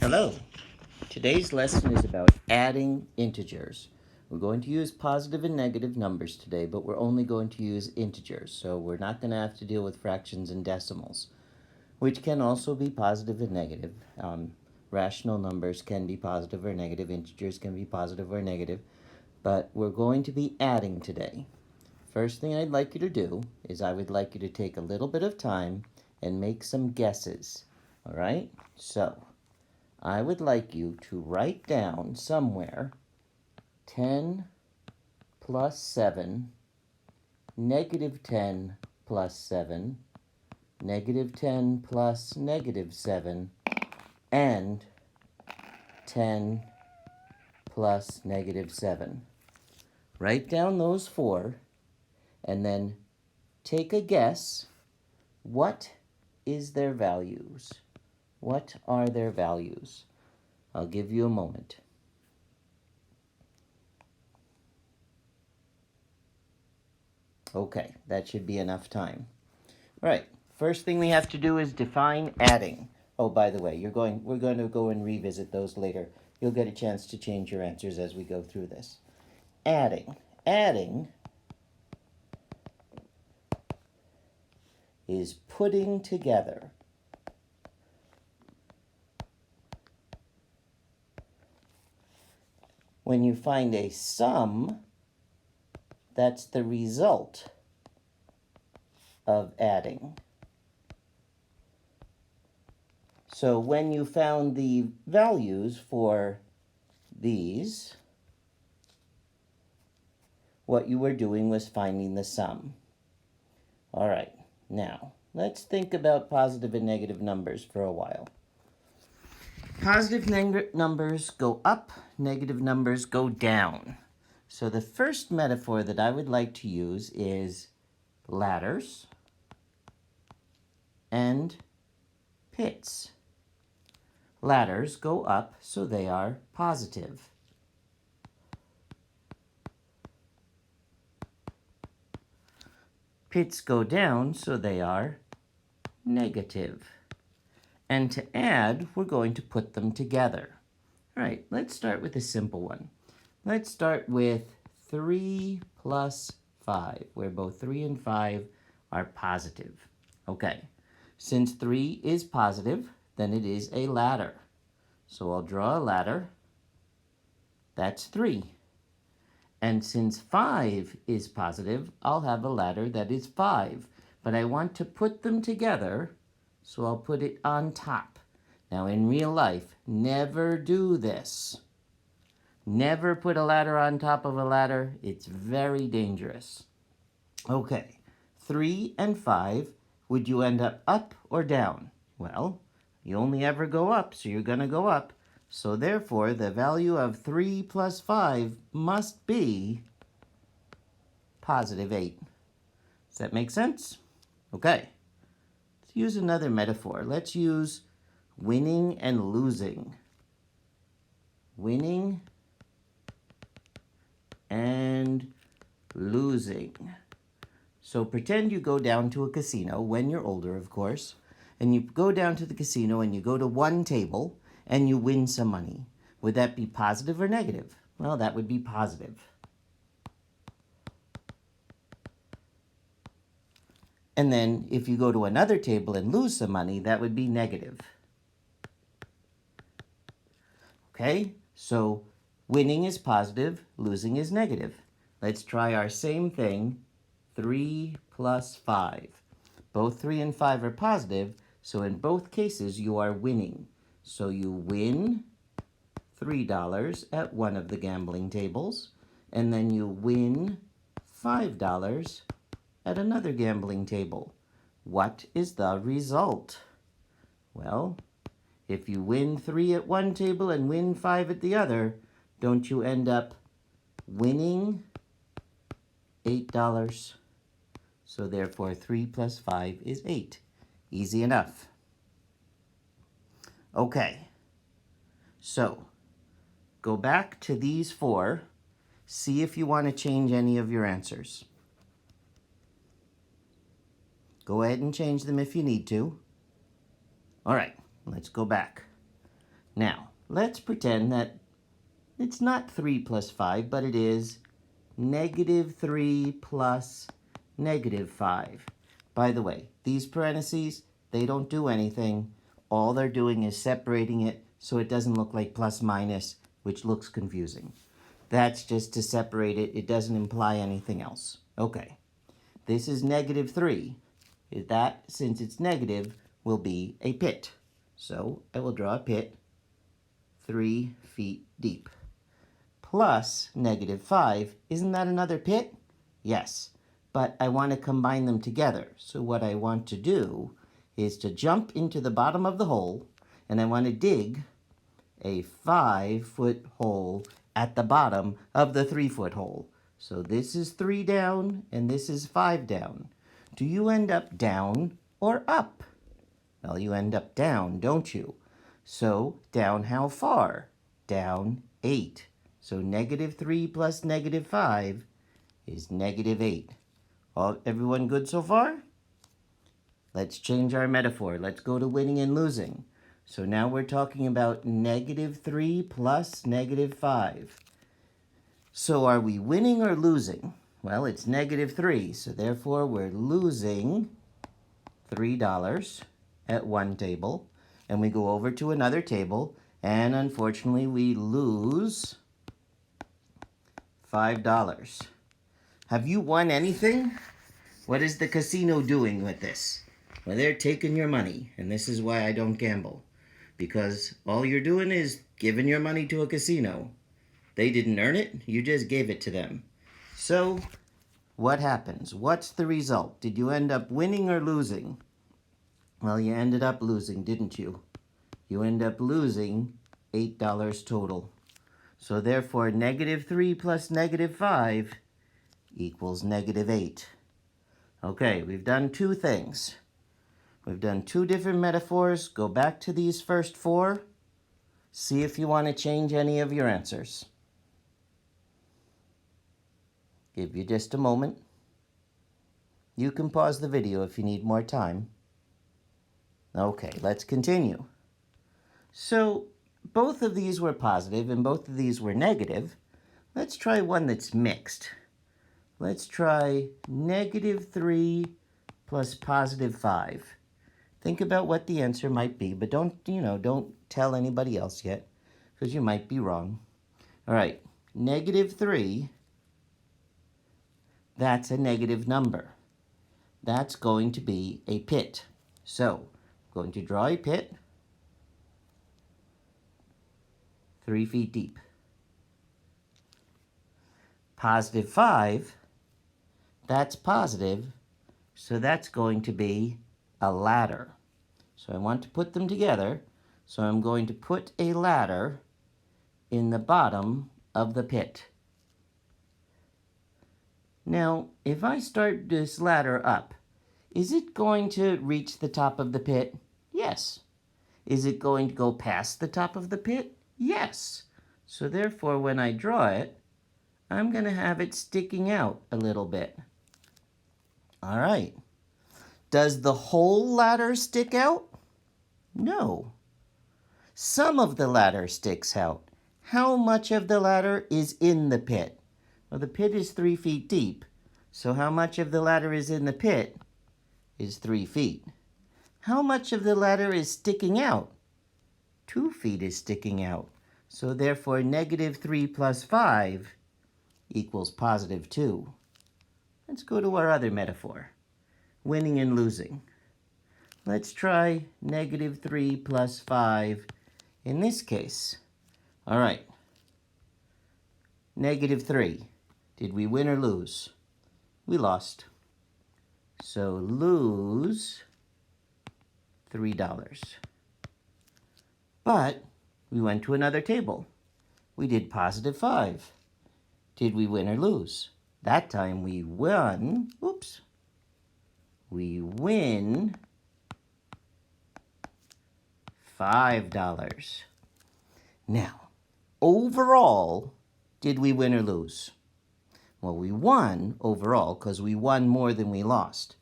Hello. Today's lesson is about adding integers. We're going to use positive and negative numbers today, but we're only going to use integers, so we're not going to have to deal with fractions and decimals, which can also be positive and negative. Rational numbers can be positive or negative, integers can be positive or negative, but we're going to be adding today. First thing I'd like you to do is I would like you to take a little bit of time and make some guesses. All right? So, I would like you to write down somewhere 10 plus 7, negative 10 plus 7, negative 10 plus negative 7, and 10 plus negative 7. Write down those four, and then take a guess. What is their values? What are their values? I'll give you a moment. Okay, that should be enough time. All right, first thing we have to do is define adding. Oh, by the way, we're going to go and revisit those later. You'll get a chance to change your answers as we go through this. Adding. Adding is putting together. When you find a sum, that's the result of adding. So when you found the values for these, what you were doing was finding the sum. All right, now let's think about positive and negative numbers for a while. Positive numbers go up, negative numbers go down. So the first metaphor that I would like to use is ladders and pits. Ladders go up, so they are positive. Pits go down, so they are negative. And to add, we're going to put them together. All right, let's start with a simple one. Let's start with 3 plus 5, where both 3 and 5 are positive. Okay, since 3 is positive, then it is a ladder. So I'll draw a ladder. That's 3. And since 5 is positive, I'll have a ladder that is 5. But I want to put them together, so I'll put it on top. Now in real life, never do this. Never put a ladder on top of a ladder. It's very dangerous. Okay, 3 and 5, would you end up or down? Well, you only ever go up, so you're going to go up. So therefore, the value of 3 plus 5 must be positive 8. Does that make sense? Okay, let's use another metaphor. Let's use winning and losing. Winning and losing. So pretend you go down to a casino, when you're older, of course, and you go down to the casino and you go to one table and you win some money. Would that be positive or negative? Well, that would be positive. And then if you go to another table and lose some money, that would be negative. Okay, so winning is positive, losing is negative. Let's try our same thing, 3 plus 5. Both 3 and 5 are positive, so in both cases you are winning. So you win $3 at one of the gambling tables, and then you win $5 at another gambling table. What is the result? Well, if you win 3 at one table and win 5 at the other, don't you end up winning $8? So therefore, 3 plus 5 is 8. Easy enough. Okay, so go back to these 4. See if you want to change any of your answers. Go ahead and change them if you need to. All right, let's go back. Now, let's pretend that it's not 3 plus 5, but it is -3 plus -5. By the way, these parentheses, they don't do anything. All they're doing is separating it so it doesn't look like plus minus, which looks confusing. That's just to separate it. It doesn't imply anything else. Okay, this is -3. That, since it's negative, will be a pit. So I will draw a pit 3 feet deep. Plus -5, isn't that another pit? Yes, but I want to combine them together. So what I want to do is to jump into the bottom of the hole, and I want to dig a 5-foot hole at the bottom of the 3-foot hole. So this is 3 down, and this is 5 down. Do you end up down or up? Well, you end up down, don't you? So down how far? Down 8. So -3 plus -5 is -8. Everyone good so far? Let's change our metaphor. Let's go to winning and losing. So now we're talking about -3 plus -5. So are we winning or losing? Well, it's -3, so therefore we're losing $3 at one table. And we go over to another table, and unfortunately we lose $5. Have you won anything? What is the casino doing with this? Well, they're taking your money, and this is why I don't gamble. Because all you're doing is giving your money to a casino. They didn't earn it, you just gave it to them. So, what happens? What's the result? Did you end up winning or losing? Well, you ended up losing, didn't you? You end up losing $8 total. So therefore, -3 plus -5 equals -8. Okay, we've done two things. We've done two different metaphors. Go back to these first four. See if you want to change any of your answers. Give you just a moment. You can pause the video if you need more time. Okay, let's continue. So, both of these were positive and both of these were negative. Let's try one that's mixed. Let's try -3 plus +5. Think about what the answer might be, but don't tell anybody else yet, because you might be wrong. All right, -3, that's a negative number. That's going to be a pit. So, I'm going to draw a pit 3 feet deep. +5, that's positive, so that's going to be a ladder. So I want to put them together, so I'm going to put a ladder in the bottom of the pit. Now, if I start this ladder up, is it going to reach the top of the pit? Yes. Is it going to go past the top of the pit? Yes. So therefore, when I draw it, I'm going to have it sticking out a little bit. All right. Does the whole ladder stick out? No. Some of the ladder sticks out. How much of the ladder is in the pit? Well, the pit is 3 feet deep. So how much of the ladder is in the pit is 3 feet. How much of the ladder is sticking out? 2 feet is sticking out. So therefore, -3 plus 5 equals +2. Let's go to our other metaphor, winning and losing. Let's try -3 plus 5 in this case. All right, -3. Did we win or lose? We lost. So lose $3. But we went to another table. We did +5. Did we win or lose? That time we won. Oops. We win $5. Now, overall, did we win or lose? Well, we won overall because we won more than we lost.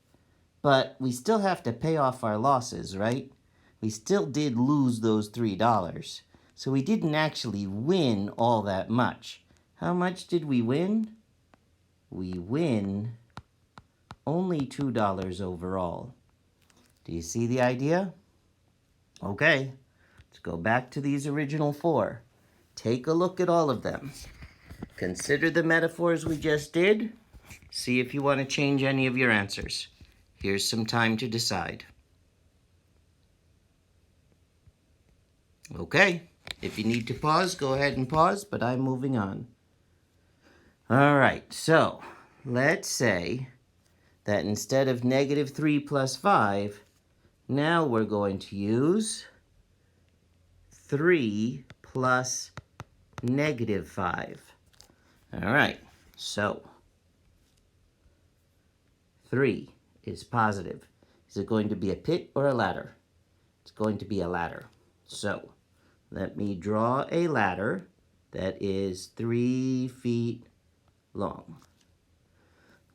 But we still have to pay off our losses, right? We still did lose those $3. So we didn't actually win all that much. How much did we win? We win only $2 overall. Do you see the idea? Okay, let's go back to these original 4. Take a look at all of them. Consider the metaphors we just did. See if you want to change any of your answers. Here's some time to decide. Okay, if you need to pause, go ahead and pause, but I'm moving on. All right, so let's say that instead of negative 3 plus 5, now we're going to use 3 plus negative 5. All right, so 3 is positive. Is it going to be a pit or a ladder? It's going to be a ladder. So let me draw a ladder that is 3 feet long.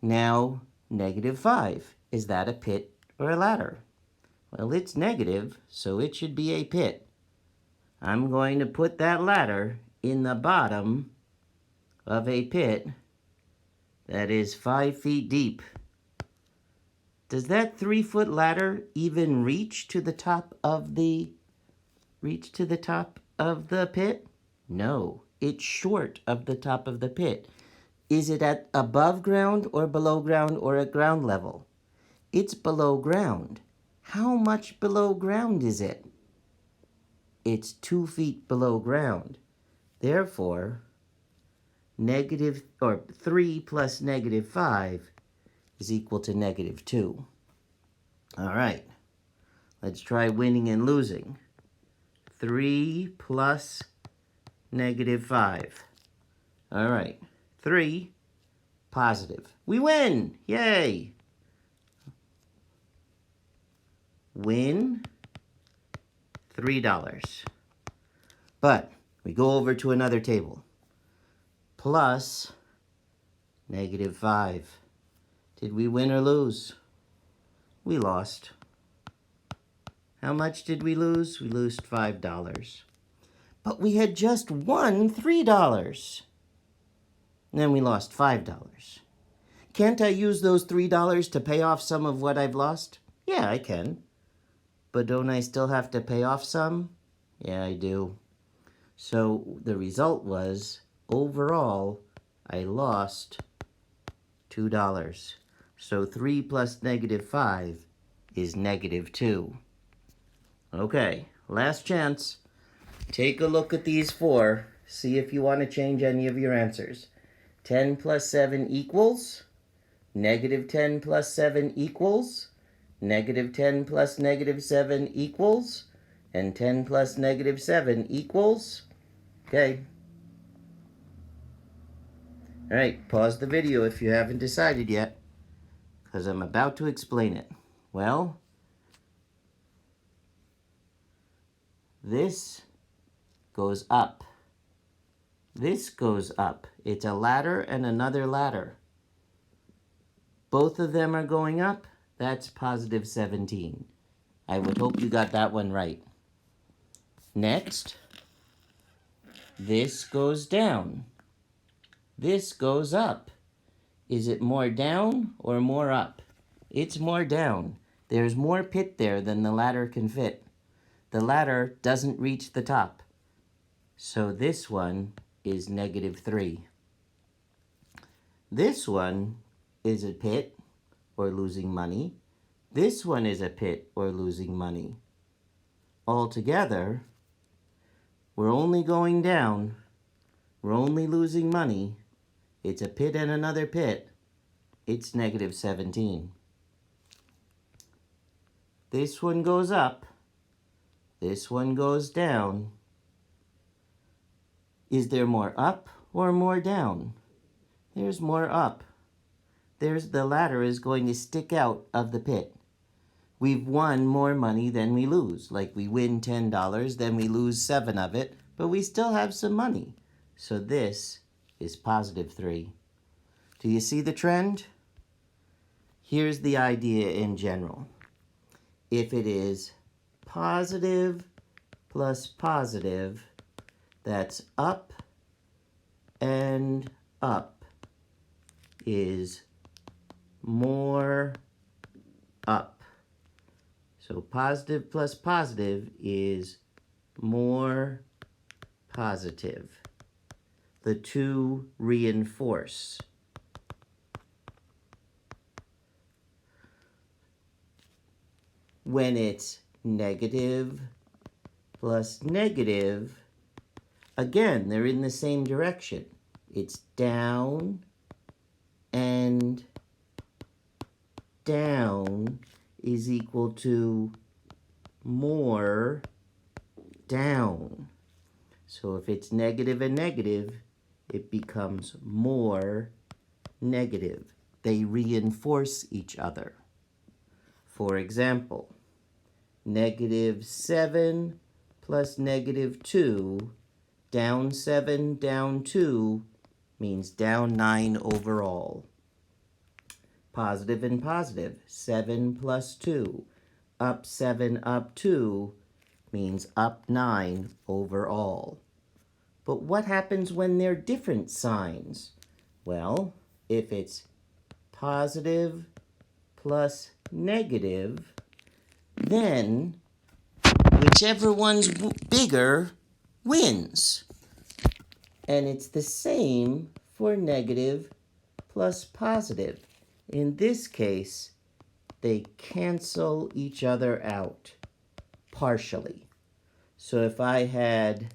Now, negative 5. Is that a pit or a ladder? Well, it's negative, so it should be a pit. I'm going to put that ladder in the bottom of a pit that is 5 feet deep. Does that 3-foot ladder even reach to the top of the pit? No, it's short of the top of the pit. Is it at above ground or below ground or at ground level? It's below ground. How much below ground is it? It's 2 feet below ground. Therefore, 3 plus negative 5 is equal to negative 2. All right, let's try winning and losing. 3 plus negative 5. All right, 3, positive. We win! Yay! Win $3. But we go over to another table. Plus negative 5. Did we win or lose? We lost. How much did we lose? We lost $5. But we had just won $3. And then we lost $5. Can't I use those $3 to pay off some of what I've lost? Yeah, I can. But don't I still have to pay off some? Yeah, I do. So the result was, overall, I lost $2. So 3 plus negative 5 is negative 2. Okay, last chance. Take a look at these 4. See if you want to change any of your answers. 10 plus 7 equals? Negative 10 plus 7 equals? Negative 10 plus negative 7 equals? And 10 plus negative 7 equals? Okay. All right, pause the video if you haven't decided yet, because I'm about to explain it. Well, this goes up. This goes up. It's a ladder and another ladder. Both of them are going up. That's positive 17. I would hope you got that one right. Next, this goes down. This goes up. Is it more down or more up? It's more down. There's more pit there than the ladder can fit. The ladder doesn't reach the top. So this one is negative 3. This one is a pit or losing money. This one is a pit or losing money. Altogether, we're only going down. We're only losing money. It's a pit and another pit. It's negative 17. This one goes up. This one goes down. Is there more up or more down? There's more up. The ladder is going to stick out of the pit. We've won more money than we lose. Like we win $10, then we lose 7 of it, but we still have some money. So this is positive 3. Do you see the trend? Here's the idea in general. If it is positive plus positive That's up and up is more up. So positive plus positive is more positive. The two reinforce. When it's negative plus negative, again, they're in the same direction. It's down and down is equal to more down. So if it's negative and negative, it becomes more negative. They reinforce each other. For example, -7 plus -2, down 7, down 2, means down 9 overall. Positive and positive, 7 plus 2, up 7, up 2, means up 9 overall. But what happens when they're different signs? Well, if it's positive plus negative, then whichever one's bigger wins. And it's the same for negative plus positive. In this case, they cancel each other out partially. So if I had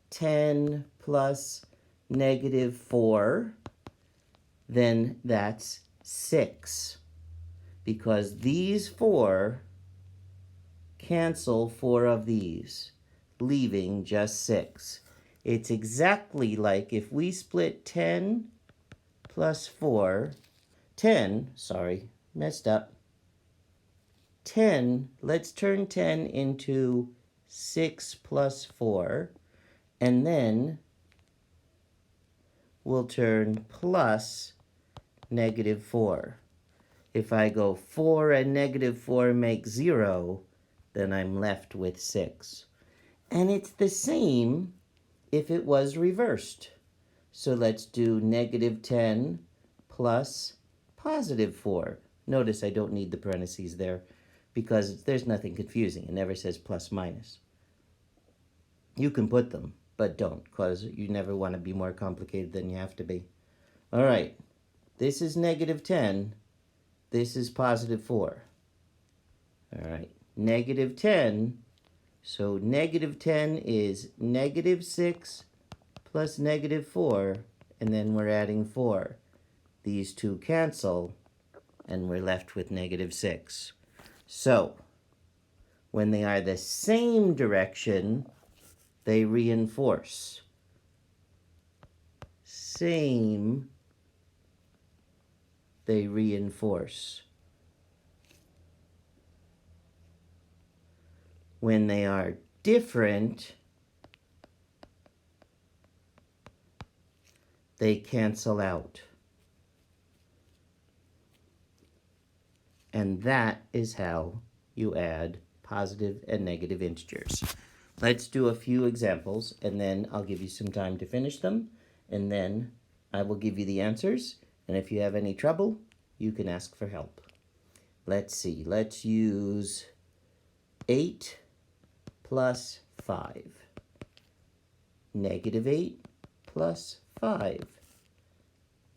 10 plus -4, then that's 6. Because these 4 cancel 4 of these, leaving just 6. It's exactly like if we split 10 plus 4, 10, sorry, messed up. 10, let's turn 10 into 6 plus 4, and then we'll turn plus -4. If I go 4 and -4 make 0, then I'm left with 6. And it's the same if it was reversed. So let's do -10 plus +4. Notice I don't need the parentheses there because there's nothing confusing. It never says plus minus. You can put them, but don't, because you never want to be more complicated than you have to be. All right, this is -10. This is +4. All right, -10. So -10 is -6 plus -4, and then we're adding 4. These two cancel, and we're left with -6. So, when they are the same direction, they reinforce. Same, they reinforce. When they are different, they cancel out. And that is how you add positive and negative integers. Let's do a few examples, and then I'll give you some time to finish them, and then I will give you the answers, and if you have any trouble, you can ask for help. Let's see, let's use 8 plus 5. -8 plus 5.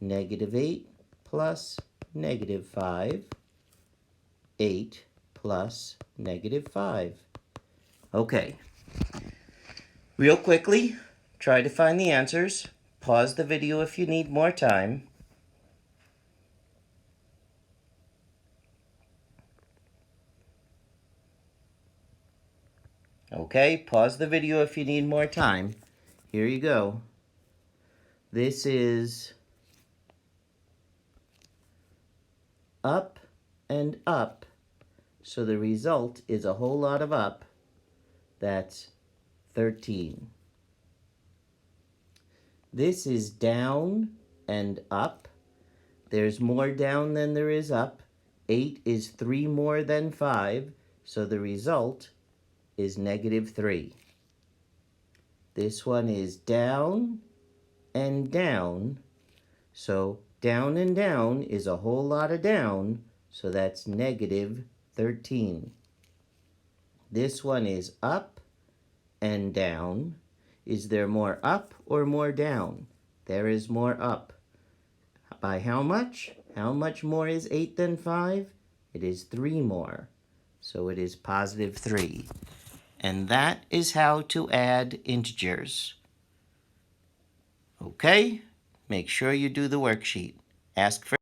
-8 plus -5. 8 plus -5. Okay. Real quickly, try to find the answers. Pause the video if you need more time. Okay, pause the video if you need more time. Here you go. This is up and up, so the result is a whole lot of up. That's 13. This is down and up. There's more down than there is up. 8 is 3 more than 5, so the result is -3. This one is down and down. So down and down is a whole lot of down. So that's negative 13. This one is up and down. Is there more up or more down? There is more up. By how much? How much more is 8 than 5? It is 3 more. So it is positive 3. And that is how to add integers. Okay? Make sure you do the worksheet. Ask for